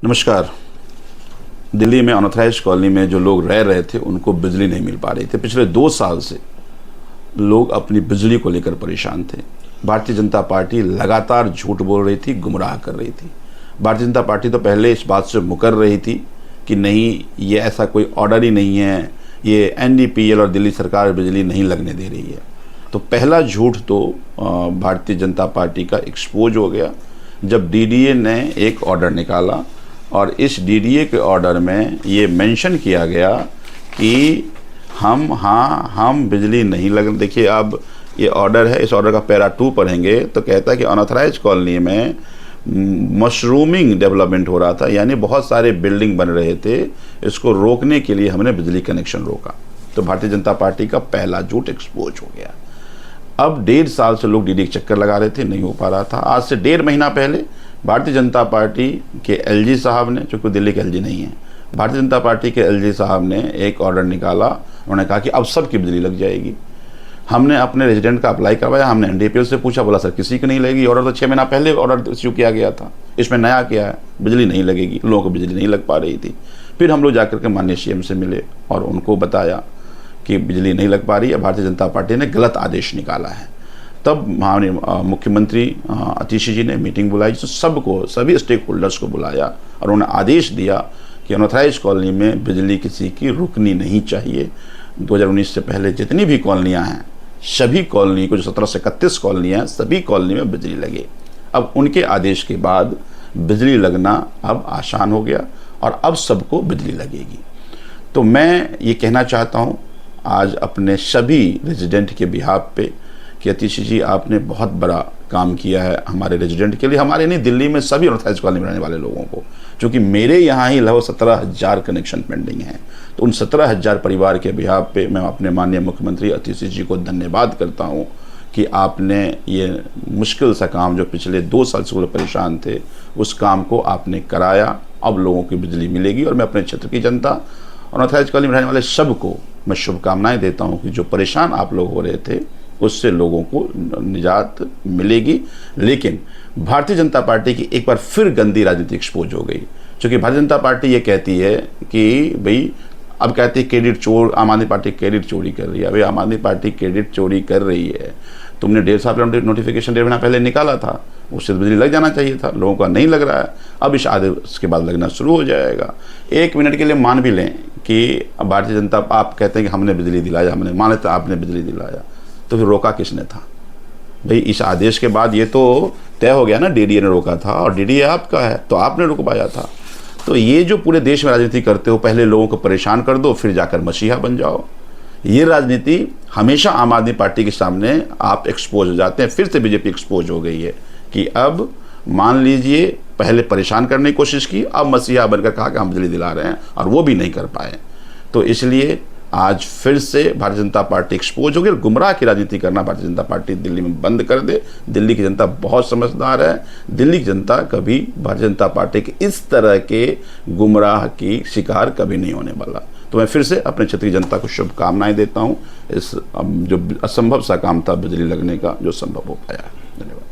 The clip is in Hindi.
नमस्कार। दिल्ली में अनऑथराइज्ड कॉलोनी में जो लोग रह रहे थे उनको बिजली नहीं मिल पा रही थी। पिछले 2 साल से लोग अपनी बिजली को लेकर परेशान थे। भारतीय जनता पार्टी लगातार झूठ बोल रही थी, गुमराह कर रही थी। भारतीय जनता पार्टी तो पहले इस बात से मुकर रही थी कि नहीं, ये ऐसा कोई ऑर्डर ही नहीं है, ये एनडीपीएल और दिल्ली सरकार बिजली नहीं लगने दे रही है। तो पहला झूठ तो भारतीय जनता पार्टी का एक्सपोज हो गया जब डीडीए ने एक ऑर्डर निकाला और इस डीडीए के ऑर्डर में ये मेंशन किया गया कि हम बिजली नहीं लगने। देखिए, अब ये ऑर्डर है, इस ऑर्डर का पैरा 2 पढ़ेंगे तो कहता है कि अनऑथराइज्ड कॉलोनी में मशरूमिंग डेवलपमेंट हो रहा था, यानी बहुत सारे बिल्डिंग बन रहे थे। इसको रोकने के लिए हमने बिजली कनेक्शन रोका। तो भारतीय जनता पार्टी का पहला झूठ एक्सपोज हो गया। अब 1.5 साल से लोग डीडी के चक्कर लगा रहे थे, नहीं हो पा रहा था। आज से 1.5 महीना पहले भारतीय जनता पार्टी के एलजी साहब ने, चूँकि दिल्ली के एलजी नहीं है, भारतीय जनता पार्टी के एलजी साहब ने एक ऑर्डर निकाला। उन्होंने कहा कि अब सबकी बिजली लग जाएगी। हमने अपने रेजिडेंट का अप्लाई करवाया, हमने एनडीपीएल से पूछा, बोला सर किसी की नहीं लगेगी। ऑर्डर तो 6 महीना पहले ऑर्डर इश्यू किया गया था, इसमें नया क्या है, बिजली नहीं लगेगी। लोगों को बिजली नहीं लग पा रही थी। फिर हम लोग जाकर के माननीय सीएम से मिले और उनको बताया कि बिजली नहीं लग पा रही है, भारतीय जनता पार्टी ने गलत आदेश निकाला है। तब माननीय मुख्यमंत्री आतिशी जी ने मीटिंग बुलाई, जो सबको, सभी स्टेक होल्डर्स को बुलाया और उन्होंने आदेश दिया कि अनऑथराइज्ड कॉलोनी में बिजली किसी की रुकनी नहीं चाहिए। 2019 से पहले जितनी भी कॉलोनियाँ हैं, सभी कॉलोनी को, जो 17 से 31 कॉलोनियाँ हैं, सभी कॉलोनी में बिजली लगे। अब उनके आदेश के बाद बिजली लगना अब आसान हो गया और अब सबको बिजली लगेगी। तो मैं ये कहना चाहता हूँ आज अपने सभी रेजिडेंट के बिहाफ पे कि आतिशी जी, आपने बहुत बड़ा काम किया है हमारे रेजिडेंट के लिए, हमारे नहीं, दिल्ली में सभी अनऑथराइज्ड कॉलोनी में रहने वाले लोगों को। क्योंकि मेरे यहाँ ही लगभग 17,000 कनेक्शन पेंडिंग हैं। तो उन 17,000 परिवार के बिहाफ पे मैं अपने माननीय मुख्यमंत्री आतिशी जी को धन्यवाद करता हूँ कि आपने ये मुश्किल सा काम, जो पिछले 2 साल से लोग परेशान थे, उस काम को आपने कराया। अब लोगों की बिजली मिलेगी और मैं अपने क्षेत्र की जनता और अनऑथराइज्ड कॉलोनी में रहने वाले सबको मैं शुभकामनाएं देता हूं कि जो परेशान आप लोग हो रहे थे उससे लोगों को निजात मिलेगी। लेकिन भारतीय जनता पार्टी की एक बार फिर गंदी राजनीति एक्सपोज हो गई। क्योंकि भारतीय जनता पार्टी ये कहती है कि भाई, अब कहती है क्रेडिट चोर, आम आदमी पार्टी क्रेडिट चोरी कर रही है। अभी आम आदमी पार्टी क्रेडिट चोरी कर रही है। तुमने 1.5 साल पहले नोटिफिकेशन 1.5 महीना पहले निकाला था, उससे बिजली लग जाना चाहिए था, लोगों का नहीं लग रहा है। अब इस आदेश के बाद लगना शुरू हो जाएगा। 1 मिनट के लिए मान भी लें कि भारतीय जनता, आप कहते हैं कि हमने बिजली दिलाया, हमने मान लेते आपने बिजली दिलाया, तो फिर रोका किसने था भाई? इस आदेश के बाद ये तो तय हो गया ना, डीडीए ने रोका था और डीडीए आपका है तो आपने रुकवाया था। तो ये जो पूरे देश में राजनीति करते हो, पहले लोगों को परेशान कर दो फिर जाकर मसीहा बन जाओ, ये राजनीति हमेशा आम आदमी पार्टी के सामने आप एक्सपोज हो जाते हैं। फिर से बीजेपी एक्सपोज हो गई है कि अब मान लीजिए, पहले परेशान करने की कोशिश की, अब मसीहा बनकर कहा कि हम बिजली दिला रहे हैं और वो भी नहीं कर पाए। तो इसलिए आज फिर से भारतीय जनता पार्टी एक्सपोज हो गई। गुमराह की राजनीति करना भारतीय जनता पार्टी दिल्ली में बंद कर दे। दिल्ली की जनता बहुत समझदार है। दिल्ली की जनता कभी भारतीय जनता पार्टी के इस तरह के गुमराह की शिकार कभी नहीं होने वाला। तो मैं फिर से अपने क्षेत्र की जनता को शुभकामनाएं देता हूं। इस जो असंभव सा काम था बिजली लगने का, जो संभव हो पाया। धन्यवाद।